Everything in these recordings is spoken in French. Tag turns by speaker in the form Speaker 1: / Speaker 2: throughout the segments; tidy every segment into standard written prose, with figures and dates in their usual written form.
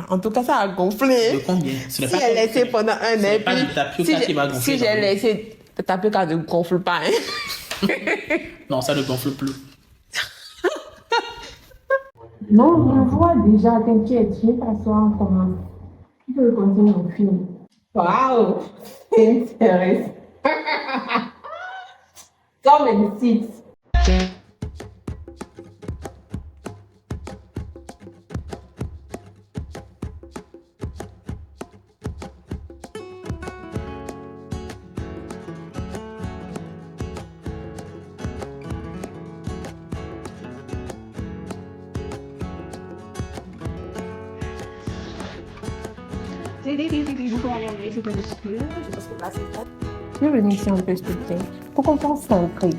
Speaker 1: En tout cas, ça a gonflé.
Speaker 2: De combien?
Speaker 1: Si j'ai laissé pendant un an,
Speaker 2: pas du tapioca qui va gonfler.
Speaker 1: Si j'ai laissé, le tapioca ne gonfle pas. Hein.
Speaker 2: Non, ça ne gonfle plus.
Speaker 1: Non, je le vois déjà, t'inquiète, je vais t'asseoir en commande. Tu peux continuer mon film. Waouh, c'est intéressant. Comme un site. Je vais venir ici un peu, s'il te plaît, pour qu'on puisse s'entrer.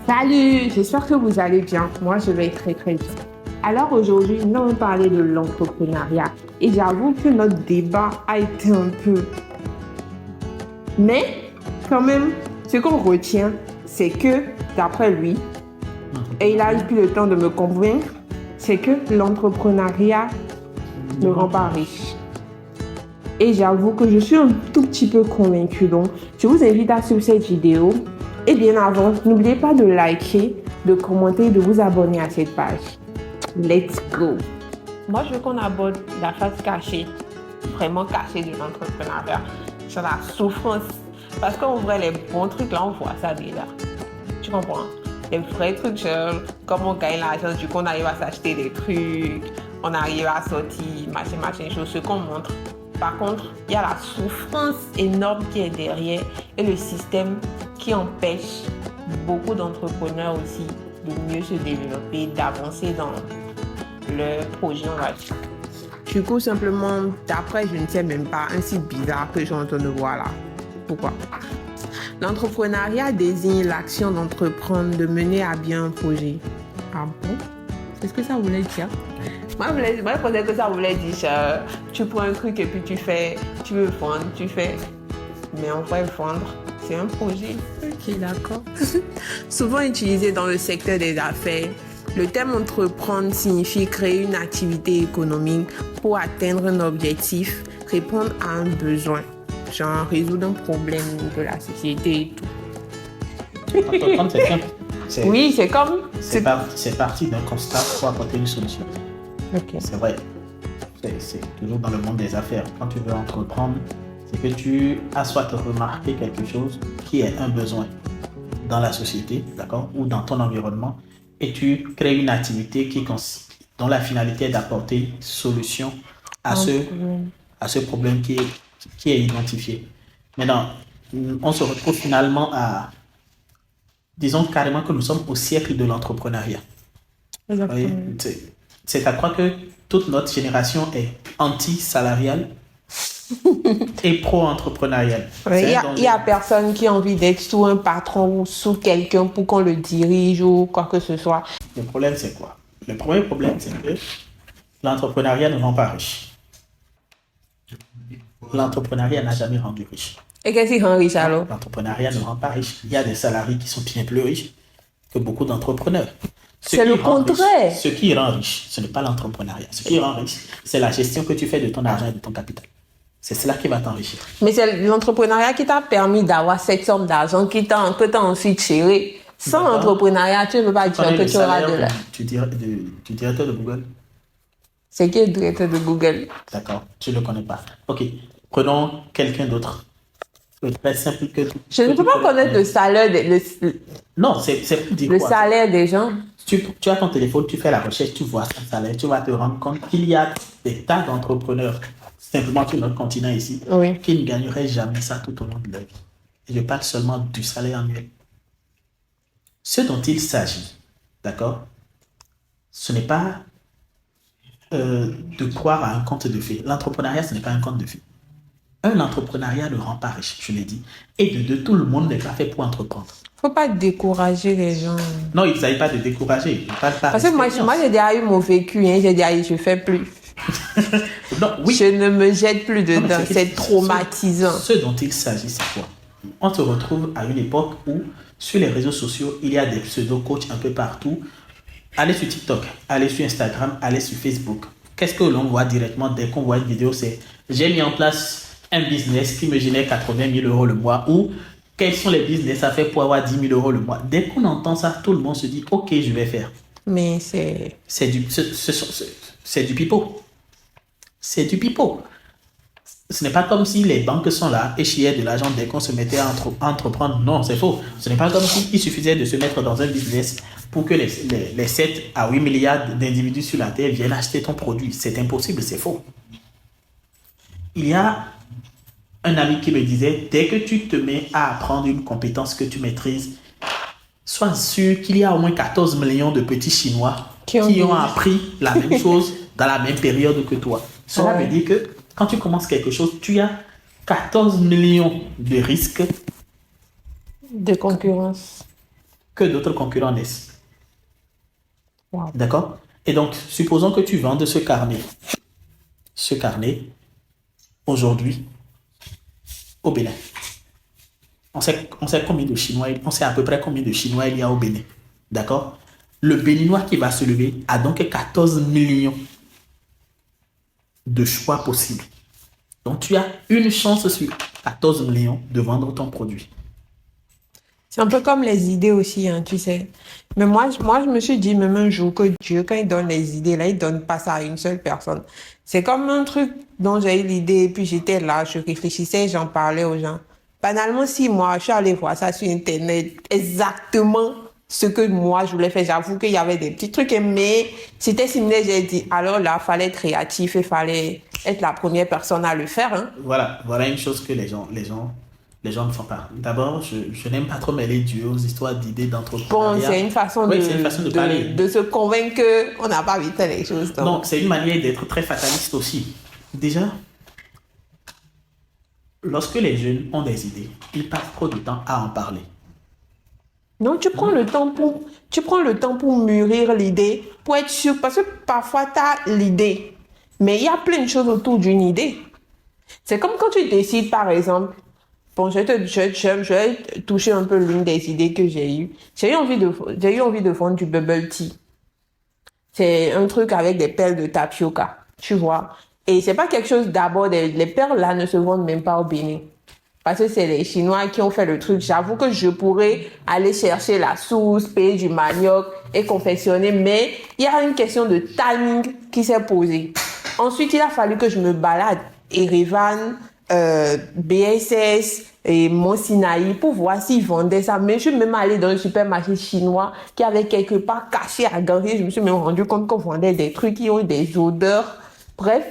Speaker 1: Salut, j'espère que vous allez bien. Moi, je vais très très bien. Alors aujourd'hui, nous allons parler de l'entrepreneuriat. Et j'avoue que notre débat a été un peu... Mais, quand même, ce qu'on retient, c'est que, d'après lui, et il a eu plus le temps de me convaincre, c'est que l'entrepreneuriat ne rend pas riche. Et j'avoue que je suis un tout petit peu convaincue. Donc, je vous invite à suivre cette vidéo. Et bien avant, n'oubliez pas de liker, de commenter, de vous abonner à cette page. Let's go! Moi, je veux qu'on aborde la face cachée, vraiment cachée de l'entrepreneuriat, sur la souffrance. Parce qu'en vrai, les bons trucs, là, on voit ça déjà. Tu comprends? Les vrais trucs, genre, comment on gagne l'argent, du coup, on arrive à s'acheter des trucs, on arrive à sortir, machin, chose, ce qu'on montre. Par contre, il y a la souffrance énorme qui est derrière et le système qui empêche beaucoup d'entrepreneurs aussi de mieux se développer, d'avancer dans leur projet, on va dire. Du coup, simplement, d'après, je ne sais même pas, un site bizarre que je suis en train de voir là. Pourquoi? L'entrepreneuriat désigne l'action d'entreprendre, de mener à bien un projet. Ah bon? C'est ce que ça voulait dire? Moi, je pensais que ça voulait dire, tu prends un truc et puis tu veux vendre, tu fais. Mais en vrai, vendre, c'est un projet. Ok, d'accord. Souvent utilisé dans le secteur des affaires, le terme entreprendre signifie créer une activité économique pour atteindre un objectif, répondre à un besoin, genre résoudre un problème de la société et tout.
Speaker 2: Entreprendre, c'est simple.
Speaker 1: Oui, c'est comme...
Speaker 2: C'est parti d'un constat pour apporter une solution.
Speaker 1: Okay.
Speaker 2: C'est vrai. C'est toujours dans le monde des affaires. Quand tu veux entreprendre, c'est que tu as soit remarqué quelque chose qui est un besoin dans la société, d'accord, ou dans ton environnement, et tu crées une activité dont la finalité est d'apporter solution à ce problème qui est identifié. Maintenant, on se retrouve finalement disons carrément que nous sommes au siècle de l'entrepreneuriat. Oui, c'est à croire que toute notre génération est anti-salariale et pro-entrepreneuriale.
Speaker 1: Il y a personne qui a envie d'être sous un patron ou sous quelqu'un pour qu'on le dirige ou quoi que ce soit.
Speaker 2: Le problème, c'est quoi? Le premier problème, c'est que l'entrepreneuriat ne rend pas riche. L'entrepreneuriat n'a jamais rendu riche.
Speaker 1: Et qu'est-ce qui rend riche alors?
Speaker 2: L'entrepreneuriat ne rend pas riche. Il y a des salariés qui sont bien plus riches que beaucoup d'entrepreneurs.
Speaker 1: C'est le contraire.
Speaker 2: Ce qui rend riche, ce n'est pas l'entrepreneuriat. Ce qui rend riche, c'est la gestion que tu fais de ton argent et de ton capital. C'est cela qui va t'enrichir.
Speaker 1: Mais c'est l'entrepreneuriat qui t'a permis d'avoir cette somme d'argent que t'as ensuite géré. Sans l'entrepreneuriat, tu ne peux pas dire que tu auras de la...
Speaker 2: Du directeur de Google.
Speaker 1: C'est qui le directeur de Google?
Speaker 2: D'accord, tu ne le connais pas. Ok, prenons quelqu'un d'autre. Très simple que...
Speaker 1: Je ne peux pas connaître le salaire
Speaker 2: Non, c'est pour dire
Speaker 1: le
Speaker 2: quoi?
Speaker 1: salaire des gens.
Speaker 2: Tu as ton téléphone, tu fais la recherche, tu vois son salaire, tu vas te rendre compte qu'il y a des tas d'entrepreneurs, simplement sur notre continent ici,
Speaker 1: oui,
Speaker 2: qui ne gagneraient jamais ça tout au long de leur vie. Et je parle seulement du salaire annuel. Ce dont il s'agit, d'accord, ce n'est pas de croire à un conte de fées. L'entrepreneuriat, ce n'est pas un conte de fées. Un entrepreneuriat ne rend pas riche, je l'ai dit. Et de tout le monde n'est pas fait pour entreprendre.
Speaker 1: Faut pas décourager les gens.
Speaker 2: Non, il ne s'agit pas de décourager.
Speaker 1: Parce que moi, j'ai déjà eu mon vécu, hein, j'ai dit, je fais plus.
Speaker 2: Non, oui.
Speaker 1: Je ne me jette plus dedans, c'est traumatisant.
Speaker 2: Ce dont il s'agit, c'est quoi? On se retrouve à une époque où, sur les réseaux sociaux, il y a des pseudo-coachs un peu partout. Allez sur TikTok, allez sur Instagram, allez sur Facebook. qu'est-ce que l'on voit directement dès qu'on voit une vidéo? C'est j'ai mis en place un business qui me génère 80 000 euros le mois, ou quels sont les business à faire pour avoir 10 000 euros le mois. Dès qu'on entend ça, tout le monde se dit ok, je vais faire.
Speaker 1: Mais
Speaker 2: c'est du pipeau. C'est du pipeau. Ce n'est pas comme si les banques sont là et chiaient de l'argent dès qu'on se mettait à entreprendre. Non, c'est faux. Ce n'est pas comme s'il suffisait de se mettre dans un business pour que les 7 à 8 milliards d'individus sur la Terre viennent acheter ton produit. C'est impossible, c'est faux. Il y a un ami qui me disait, dès que tu te mets à apprendre une compétence que tu maîtrises, sois sûr qu'il y a au moins 14 millions de petits Chinois qui ont appris la même chose dans la même période que toi. Cela veut dire que quand tu commences quelque chose, tu as 14 millions de risques
Speaker 1: de concurrence
Speaker 2: que d'autres concurrents naissent.
Speaker 1: Wow.
Speaker 2: D'accord? Et donc, supposons que tu vendes ce carnet. Ce carnet, aujourd'hui, au Bénin. On sait combien de Chinois, on sait à peu près combien de Chinois il y a au Bénin. D'accord? Le Béninois qui va se lever a donc 14 millions de choix possibles. Donc, tu as une chance sur 14 millions de vendre ton produit.
Speaker 1: C'est un peu comme les idées aussi, hein, tu sais. Mais moi, je me suis dit même un jour que Dieu, quand il donne les idées, là, il donne pas ça à une seule personne. C'est comme un truc dont j'ai eu l'idée, puis j'étais là, je réfléchissais, j'en parlais aux gens. Banalement, si moi, je suis allée voir ça sur Internet, exactement ce que moi, je voulais faire. J'avoue qu'il y avait des petits trucs, mais c'était similaire, j'ai dit. Alors là, il fallait être créatif, il fallait être la première personne à le faire. Hein.
Speaker 2: Voilà une chose que les gens ne font pas. D'abord, je n'aime pas trop mêler Dieu aux histoires d'idées d'entrepreneuriat.
Speaker 1: Bon, c'est une façon, de se convaincre qu'on n'a pas envie de faire les choses. Donc.
Speaker 2: Non, c'est une manière d'être très fataliste aussi. Déjà, lorsque les jeunes ont des idées, ils passent trop de temps à en parler.
Speaker 1: Non, tu prends le temps pour mûrir l'idée, pour être sûr, parce que parfois tu as l'idée, mais il y a plein de choses autour d'une idée. C'est comme quand tu décides, par exemple, bon, je vais toucher un peu l'une des idées que j'ai eues. J'ai eu envie de vendre du bubble tea. C'est un truc avec des perles de tapioca, tu vois. Et c'est pas quelque chose d'abord, les perles là ne se vendent même pas au Bénin. Parce que c'est les Chinois qui ont fait le truc. J'avoue que je pourrais aller chercher la sauce, payer du manioc et confectionner. Mais il y a une question de timing qui s'est posée. Ensuite, il a fallu que je me balade Erevan, BSS et Mont Sinaï pour voir s'ils vendaient ça. Mais je suis même allée dans un supermarché chinois qui avait quelque part caché à Gary. Je me suis même rendu compte qu'on vendait des trucs qui ont des odeurs. Bref.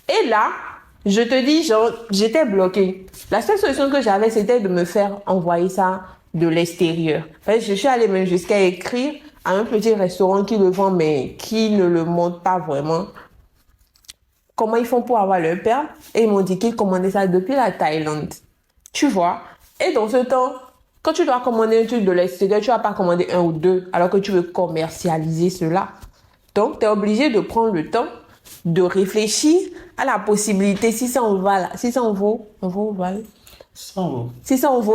Speaker 1: Et là, je te dis, genre, j'étais bloquée. La seule solution que j'avais, c'était de me faire envoyer ça de l'extérieur. Enfin, je suis allée même jusqu'à écrire à un petit restaurant qui le vend, mais qui ne le montre pas vraiment. Comment ils font pour avoir leur perle? Et ils m'ont dit qu'ils commandaient ça depuis la Thaïlande. Tu vois? Et dans ce temps, quand tu dois commander un truc de l'extérieur, tu vas pas commander un ou deux, alors que tu veux commercialiser cela. Donc, tu es obligé de prendre le temps de réfléchir à la possibilité, si ça en va là, si ça en vaut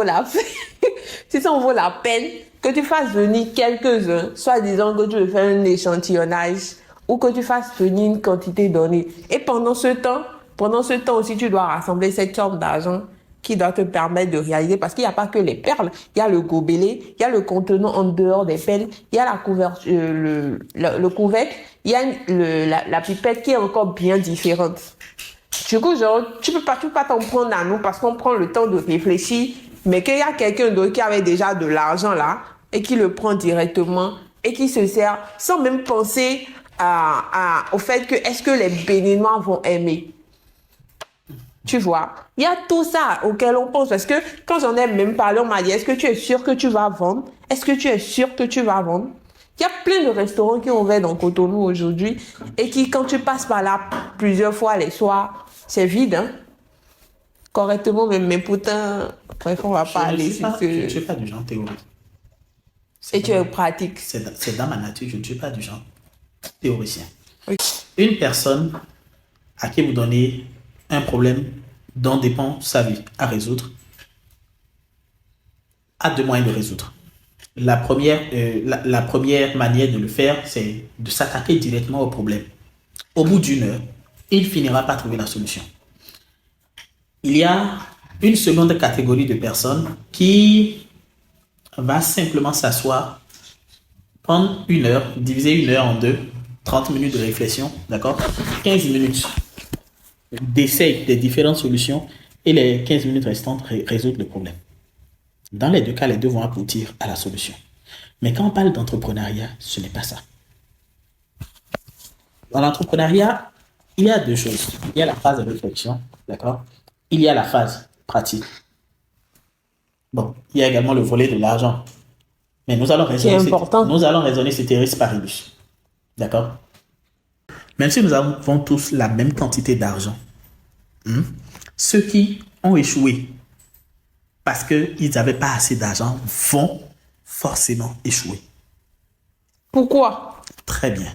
Speaker 1: la peine que tu fasses venir quelques-uns, soit disant que tu veux faire un échantillonnage ou que tu fasses venir une quantité donnée. Et pendant ce temps aussi, tu dois rassembler cette somme d'argent qui doit te permettre de réaliser, parce qu'il n'y a pas que les perles, il y a le gobelet, il y a le contenant en dehors des perles, il y a la couverture, le couvercle, il y a la pipette qui est encore bien différente. Du coup, genre, tu peux pas t'en prendre à nous parce qu'on prend le temps de réfléchir, mais qu'il y a quelqu'un d'autre qui avait déjà de l'argent là et qui le prend directement et qui se sert sans même penser au fait que est-ce que les Béninois vont aimer. Tu vois, il y a tout ça auquel on pense, parce que quand j'en ai même parlé, on m'a dit, est-ce que tu es sûr que tu vas vendre? Est-ce que tu es sûr que tu vas vendre? Il y a plein de restaurants qui ont ouvert dans Cotonou aujourd'hui et qui, quand tu passes par là plusieurs fois les soirs, c'est vide, hein? Correctement, mais pourtant, bref, on va pas aller sur ce...
Speaker 2: Je ne suis pas du genre théorique.
Speaker 1: Et tu es pratique.
Speaker 2: C'est dans ma nature, je ne suis pas du genre théoricien.
Speaker 1: Oui.
Speaker 2: Une personne à qui vous donnez un problème dont dépend sa vie à résoudre, a deux moyens de résoudre. La première manière de le faire, c'est de s'attaquer directement au problème. au bout d'une heure, il finira par trouver la solution. Il y a une seconde catégorie de personnes qui va simplement s'asseoir, prendre une heure, diviser une heure en deux, 30 minutes de réflexion, d'accord? 15 minutes d'essai des différentes solutions et les 15 minutes restantes résoudre le problème. Dans les deux cas, les deux vont aboutir à la solution. Mais quand on parle d'entrepreneuriat, ce n'est pas ça. Dans l'entrepreneuriat, il y a deux choses. Il y a la phase de réflexion, d'accord? Il y a la phase pratique. Bon, il y a également le volet de l'argent. Mais nous allons raisonner ceteris paribus. D'accord? Même si nous avons tous la même quantité d'argent, ceux qui ont échoué parce qu'ils n'avaient pas assez d'argent vont forcément échouer.
Speaker 1: Pourquoi?
Speaker 2: Très bien.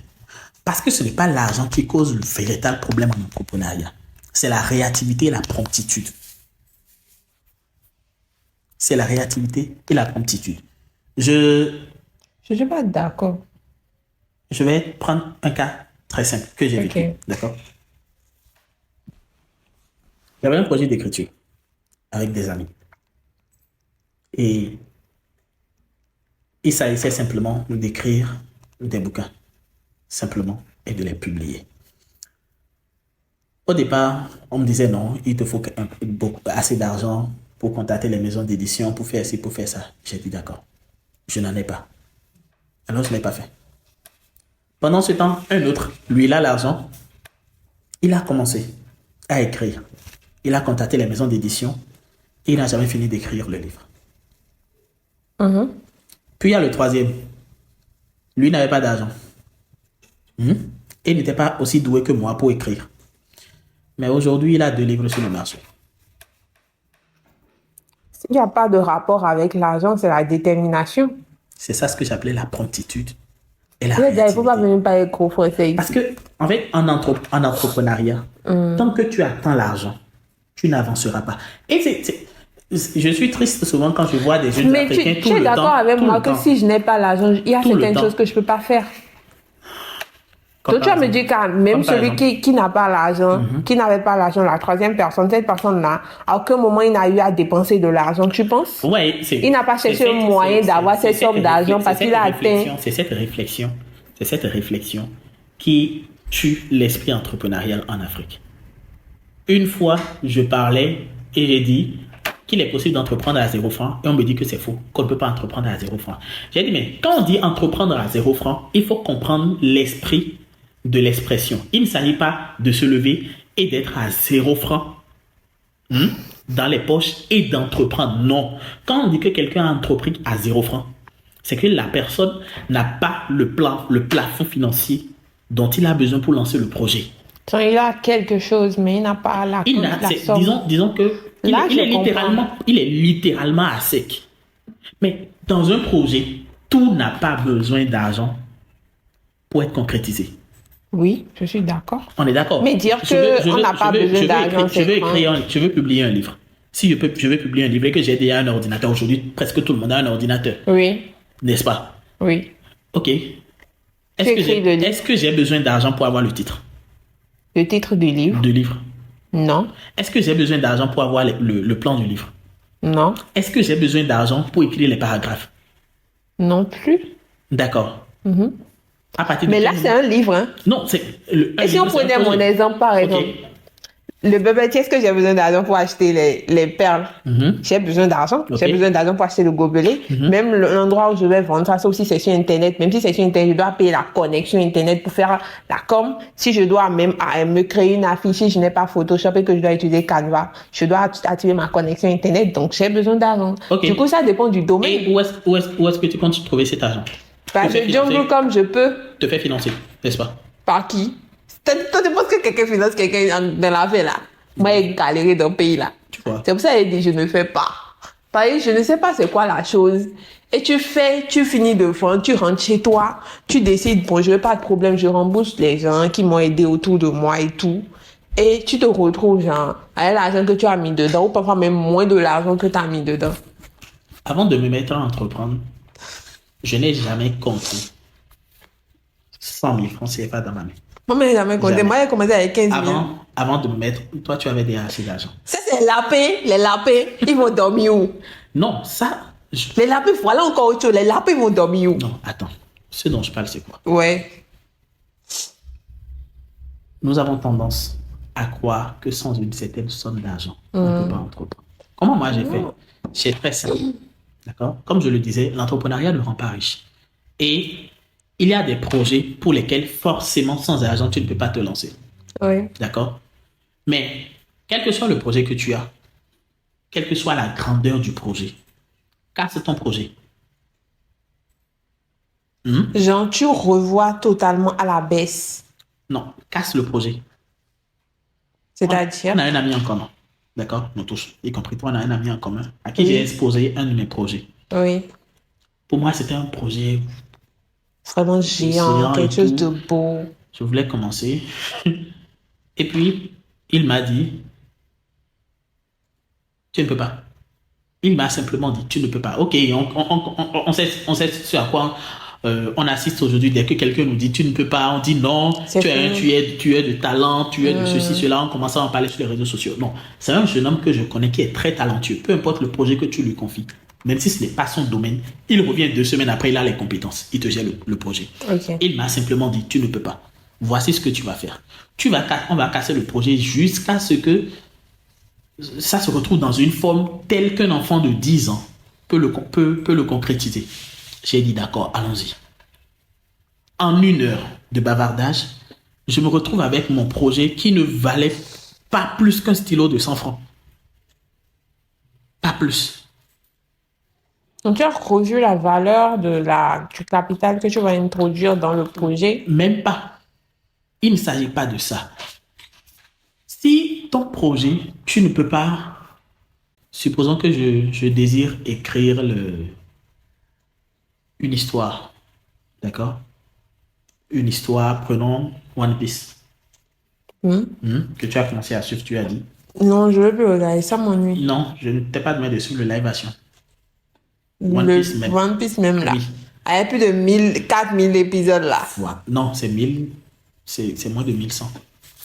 Speaker 2: Parce que ce n'est pas l'argent qui cause le véritable problème en entrepreneuriat. C'est la réactivité et la promptitude. C'est la réactivité et la promptitude. Je
Speaker 1: ne suis pas d'accord.
Speaker 2: Je vais prendre un cas très simple que j'ai vécu. D'accord? J'avais un projet d'écriture avec des amis. Et il s'agissait simplement d'écrire des bouquins. Simplement, et de les publier. Au départ, on me disait non, il te faut assez d'argent pour contacter les maisons d'édition, pour faire ci, pour faire ça. J'ai dit d'accord, je n'en ai pas. Alors je ne l'ai pas fait. Pendant ce temps, un autre, lui, il a l'argent, il a commencé à écrire. Il a contacté les maisons d'édition et il n'a jamais fini d'écrire le livre. Puis il y a le troisième. Lui n'avait pas d'argent. Et n'était pas aussi doué que moi pour écrire. Mais aujourd'hui, il a 2 livres sur le marché.
Speaker 1: Il n'y a pas de rapport avec l'argent, c'est la détermination.
Speaker 2: C'est ça ce que j'appelais la promptitude. Et la
Speaker 1: il ne faut pas venir par éco-français.
Speaker 2: Parce que, en fait, en entrepreneuriat, tant que tu attends l'argent, tu n'avanceras pas. Et je suis triste souvent quand je vois des jeunes Africains tout le temps. Mais tu es d'accord avec moi que si je n'ai pas l'argent, il y a certaines choses que je ne peux pas faire. Donc tu vas me dire que même celui qui n'a pas l'argent, qui n'avait pas l'argent, la troisième personne, cette personne-là, à aucun moment il n'a eu à dépenser de l'argent, tu penses? Oui.
Speaker 1: Il n'a pas cherché un moyen d'avoir cette somme d'argent parce qu'il a atteint.
Speaker 2: C'est cette réflexion qui tue l'esprit entrepreneurial en Afrique. Une fois, je parlais et j'ai dit qu'il est possible d'entreprendre à 0 francs et on me dit que c'est faux, qu'on ne peut pas entreprendre à 0 francs. J'ai dit, mais quand on dit entreprendre à 0 francs, il faut comprendre l'esprit de l'expression. Il ne s'agit pas de se lever et d'être à 0 francs dans les poches et d'entreprendre. Non. Quand on dit que quelqu'un a entrepris à 0 francs, c'est que la personne n'a pas le plafond financier dont il a besoin pour lancer le projet.
Speaker 1: Il a quelque chose, mais il n'a pas la somme.
Speaker 2: Disons que il est littéralement à sec. Mais dans un projet, tout n'a pas besoin d'argent pour être concrétisé.
Speaker 1: Oui, je suis d'accord.
Speaker 2: On est d'accord.
Speaker 1: Mais dire qu'on n'a pas besoin d'argent,
Speaker 2: je veux publier un livre. Si je veux publier un livre et que j'ai déjà un ordinateur, aujourd'hui, presque tout le monde a un ordinateur.
Speaker 1: Oui.
Speaker 2: N'est-ce pas?
Speaker 1: Oui.
Speaker 2: Ok. Est-ce que j'ai besoin d'argent pour avoir le titre?
Speaker 1: Le titre du livre?
Speaker 2: Du livre.
Speaker 1: Non.
Speaker 2: Est-ce que j'ai besoin d'argent pour avoir le plan du livre?
Speaker 1: Non.
Speaker 2: Est-ce que j'ai besoin d'argent pour écrire les paragraphes?
Speaker 1: Non plus.
Speaker 2: D'accord.
Speaker 1: Mais là, c'est un livre. Hein?
Speaker 2: Non, c'est...
Speaker 1: Et si on prenait mon exemple, par exemple, le bubble tea, est-ce que j'ai besoin d'argent pour acheter les perles? J'ai besoin d'argent. J'ai besoin d'argent pour acheter le gobelet. Même l'endroit où je vais vendre ça aussi, c'est sur Internet. Même si c'est sur Internet, je dois payer la connexion Internet pour faire la com. Si je dois même me créer une affiche, si je n'ai pas Photoshop et que je dois utiliser Canva, je dois activer ma connexion Internet. Donc, j'ai besoin d'argent. Du coup, ça dépend du domaine.
Speaker 2: Et où est-ce que tu comptes trouver cet argent?
Speaker 1: Je jungle comme je peux.
Speaker 2: Te faire financer, n'est-ce pas?
Speaker 1: Par qui? Tu penses que quelqu'un finance quelqu'un dans la vie là? Moi, j'ai galéré dans le pays là.
Speaker 2: Tu vois.
Speaker 1: C'est pour ça qu'il dit je ne fais pas. Parce que je ne sais pas c'est quoi la chose. Et tu finis de vendre, tu rentres chez toi, tu décides, bon, je n'ai pas de problème, je rembourse les gens qui m'ont aidé autour de moi et tout. Et tu te retrouves, genre, avec l'argent que tu as mis dedans, ou parfois même moins de l'argent que tu as mis dedans.
Speaker 2: Avant de me mettre à entreprendre, je n'ai jamais compté 100 000 francs CFA dans ma main.
Speaker 1: Moi, j'ai jamais compté.
Speaker 2: Jamais.
Speaker 1: Moi, j'ai commencé avec 15 000.
Speaker 2: Avant de me mettre, toi, tu avais déjà assez d'argent.
Speaker 1: Ça, c'est les lapins. Les lapins, ils vont dormir où?
Speaker 2: Non, ça...
Speaker 1: Les lapins, voilà encore autre chose. Les lapins, ils vont dormir où?
Speaker 2: Non, attends. Ce dont je parle, c'est quoi?
Speaker 1: Ouais.
Speaker 2: Nous avons tendance à croire que sans une certaine somme d'argent, on ne peut pas entreprendre. Comment moi j'ai fait? C'est très simple. D'accord? Comme je le disais, l'entrepreneuriat ne rend pas riche. Et il y a des projets pour lesquels forcément sans argent, tu ne peux pas te lancer.
Speaker 1: Oui.
Speaker 2: D'accord? Mais quel que soit le projet que tu as, quelle que soit la grandeur du projet, casse ton projet.
Speaker 1: Genre, tu revois totalement à la baisse.
Speaker 2: Non, casse le projet.
Speaker 1: C'est-à-dire?
Speaker 2: On a un ami en commun. D'accord? Nous tous, y compris toi, on a un ami en commun à qui j'ai exposé un de mes projets.
Speaker 1: Oui.
Speaker 2: Pour moi, c'était un projet
Speaker 1: Vraiment géant,
Speaker 2: et
Speaker 1: quelque chose
Speaker 2: tout.
Speaker 1: de beau.
Speaker 2: Je voulais commencer. Et puis, il m'a dit, tu ne peux pas. Il m'a simplement dit, tu ne peux pas. Ok, on sait ce à quoi on assiste aujourd'hui. Dès que quelqu'un nous dit, tu ne peux pas, on dit non, tu es de talent, tu es de ceci, cela. On commence à en parler sur les réseaux sociaux. Non, c'est un jeune homme que je connais qui est très talentueux. Peu importe le projet que tu lui confies, même si ce n'est pas son domaine, il revient 2 semaines après, il a les compétences. Il te gère le projet.
Speaker 1: Okay.
Speaker 2: Il m'a simplement dit, tu ne peux pas. Voici ce que tu vas faire. On va casser le projet jusqu'à ce que ça se retrouve dans une forme telle qu'un enfant de 10 ans peut le concrétiser. J'ai dit d'accord, allons-y. En 1 heure de bavardage, je me retrouve avec mon projet qui ne valait pas plus qu'un stylo de 100 francs. Pas plus.
Speaker 1: Donc, tu as revu la valeur du capital que tu vas introduire dans le projet?
Speaker 2: Même pas. Il ne s'agit pas de ça. Si ton projet, tu ne peux pas... Supposons que je désire écrire une histoire. D'accord? Une histoire, prenons One Piece. Que tu as commencé à suivre, tu as dit.
Speaker 1: Non, je ne veux plus regarder, ça m'ennuie.
Speaker 2: Non, je ne t'ai pas demandé de suivre le live action.
Speaker 1: One Piece même là.
Speaker 2: Oui.
Speaker 1: Il y a plus de 4000 épisodes là.
Speaker 2: Voilà. Non, c'est moins de 1100.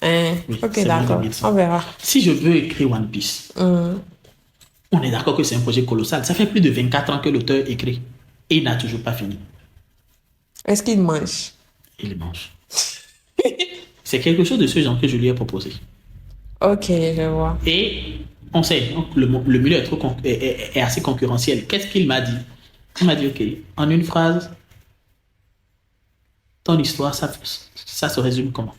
Speaker 1: Oui, ok, d'accord. On verra.
Speaker 2: Si je veux écrire One Piece, on est d'accord que c'est un projet colossal. Ça fait plus de 24 ans que l'auteur écrit. Et il n'a toujours pas fini.
Speaker 1: Est-ce qu'il mange?
Speaker 2: Il mange. C'est quelque chose de ce genre que je lui ai proposé.
Speaker 1: Ok, je vois.
Speaker 2: Et on sait, le milieu est assez concurrentiel. Qu'est-ce qu'il m'a dit? Il m'a dit, ok, en une phrase, ton histoire, ça se résume comment?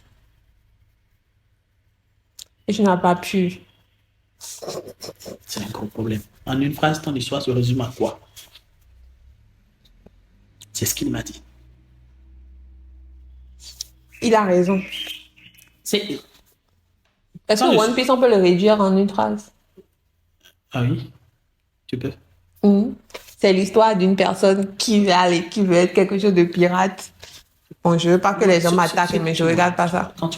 Speaker 1: Et tu n'as pas pu.
Speaker 2: C'est un gros problème. En une phrase, ton histoire se résume à quoi? C'est ce qu'il m'a dit.
Speaker 1: Il a raison. Est-ce que One Piece, on peut le réduire en une phrase?
Speaker 2: Ah oui, tu peux.
Speaker 1: C'est l'histoire d'une personne qui veut être quelque chose de pirate. Bon, je veux pas que les gens m'attaquent, mais je regarde pas ça.
Speaker 2: Quand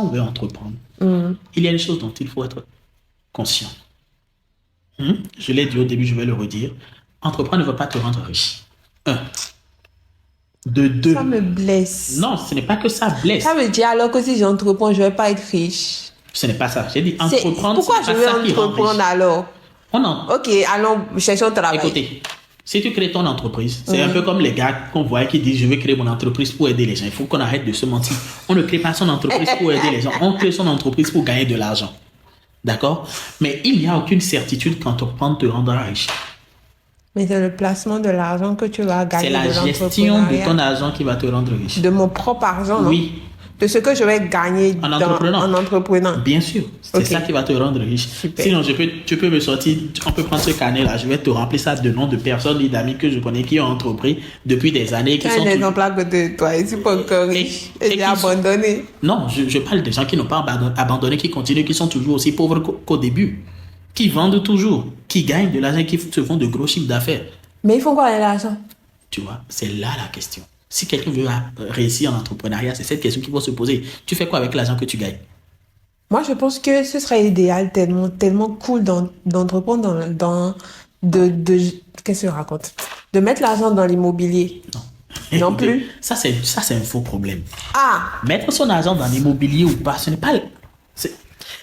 Speaker 2: on veut entreprendre, il y a une chose dont il faut être conscient. Je l'ai dit au début, je vais le redire. Entreprendre ne va pas te rendre riche. 1. De 2.
Speaker 1: Ça me blesse.
Speaker 2: Non, ce n'est pas que ça blesse.
Speaker 1: Ça veut dire alors que si j'entreprends, je vais pas être riche.
Speaker 2: Ce n'est pas ça. J'ai dit entreprendre.
Speaker 1: Pourquoi je vais entreprendre alors? Ok, allons, cherchons travail.
Speaker 2: Écoutez, si tu crées ton entreprise, c'est un peu comme les gars qu'on voit qui disent je vais créer mon entreprise pour aider les gens. Il faut qu'on arrête de se mentir. On ne crée pas son entreprise pour aider les gens. On crée son entreprise pour gagner de l'argent. D'accord? Mais il n'y a aucune certitude qu'entreprendre te rendra riche.
Speaker 1: Mais c'est le placement de l'argent que tu vas gagner.
Speaker 2: C'est la gestion de ton argent qui va te rendre riche.
Speaker 1: De mon propre argent, non?
Speaker 2: Oui.
Speaker 1: De ce que je vais gagner en entreprenant.
Speaker 2: Bien sûr. C'est ça qui va te rendre riche.
Speaker 1: Super.
Speaker 2: Sinon, tu peux me sortir, on peut prendre ce carnet-là, je vais te remplir ça de noms de personnes et d'amis que je connais qui ont entrepris depuis des années.
Speaker 1: Tu as un exemple à côté de toi, et c'est pas encore riche. Et j'ai abandonné.
Speaker 2: Non, je parle des gens qui n'ont pas abandonné, qui continuent, qui sont toujours aussi pauvres qu'au début. Qui vendent toujours, qui gagnent de l'argent, qui se font de gros chiffres d'affaires.
Speaker 1: Mais ils font quoi avec l'argent?
Speaker 2: Tu vois, c'est là la question. Si quelqu'un veut réussir en entrepreneuriat, c'est cette question qu'il faut se poser. Tu fais quoi avec l'argent que tu gagnes?
Speaker 1: Moi, je pense que ce serait idéal, tellement cool d'entreprendre qu'est-ce que je raconte? De mettre l'argent dans l'immobilier.
Speaker 2: Non.
Speaker 1: Non plus.
Speaker 2: Ça, c'est un faux problème.
Speaker 1: Ah,
Speaker 2: Mettre son argent dans l'immobilier ou pas, ce n'est pas...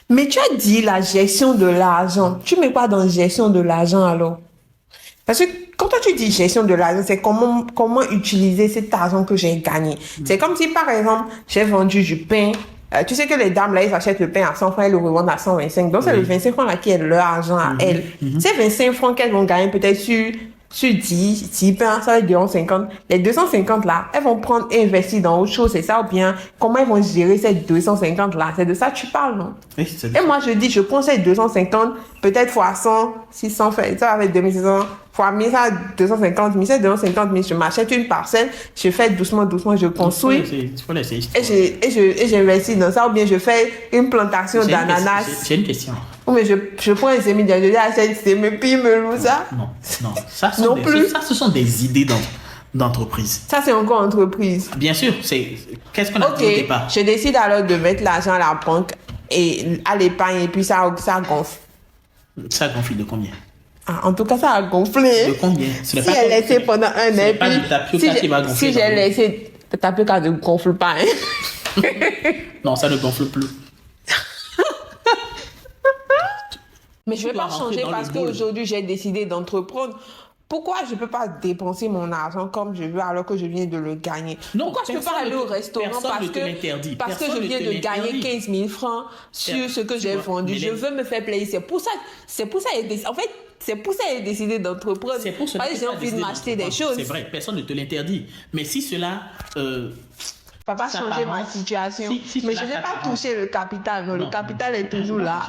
Speaker 1: mais tu as dit la gestion de l'argent. Tu mets quoi dans gestion de l'argent alors? Parce que quand toi tu dis gestion de l'argent, c'est comment utiliser cet argent que j'ai gagné. C'est comme si par exemple, j'ai vendu du pain. Tu sais que les dames là, ils achètent le pain à 100 francs, elles le revendent à 125. Donc c'est le 25 francs là qui est leur argent à elles. Ces 25 francs qu'elles vont gagner peut-être sur 10 pains, ça va être 250. Les 250 là, elles vont prendre et investir dans autre chose, c'est ça ou bien comment elles vont gérer ces 250 là? C'est de ça que tu parles, non?
Speaker 2: Oui,
Speaker 1: Et moi je dis, je prends ces 250, peut-être fois 100, 600, ça va être 2600, fois 1000, ça va 250 000, c'est 250 000, je m'achète une parcelle, je fais doucement, je construis. Et j'investis dans ça, ou bien je fais une plantation d'ananas.
Speaker 2: J'ai une question.
Speaker 1: Mais je prends les semis, je dis, achète ces semis, puis me loue ça.
Speaker 2: Non. Ça, ce sont des idées d'entreprise.
Speaker 1: Ça, c'est encore entreprise.
Speaker 2: Bien sûr, qu'est-ce qu'on a dit au départ?
Speaker 1: Je décide alors de mettre l'argent à la banque et à l'épargne, et puis ça gonfle.
Speaker 2: Ça gonfle de combien?
Speaker 1: Ah, en tout cas, ça a gonflé.
Speaker 2: De combien?
Speaker 1: Si j'ai laissé pendant un an,
Speaker 2: c'est pas du tapioca qui va gonfler.
Speaker 1: Si j'ai laissé, le tapioca ne gonfle pas. Hein.
Speaker 2: Non, ça ne gonfle plus.
Speaker 1: Mais je ne vais pas changer parce qu'aujourd'hui, j'ai décidé d'entreprendre. Pourquoi je ne peux pas dépenser mon argent comme je veux alors que je viens de le gagner?
Speaker 2: Non,
Speaker 1: pourquoi je ne peux pas aller au restaurant parce que je viens de gagner 15 000 francs sur ce que j'ai vendu? Je veux me faire plaisir. C'est pour ça en fait, c'est pour ça que j'ai décidé d'entreprendre.
Speaker 2: C'est pour ça que
Speaker 1: j'ai envie de m'acheter des choses.
Speaker 2: C'est vrai, personne ne te l'interdit. Mais si cela...
Speaker 1: va pas changer ma situation. Mais je ne vais pas toucher le capital. Non, le capital est toujours là.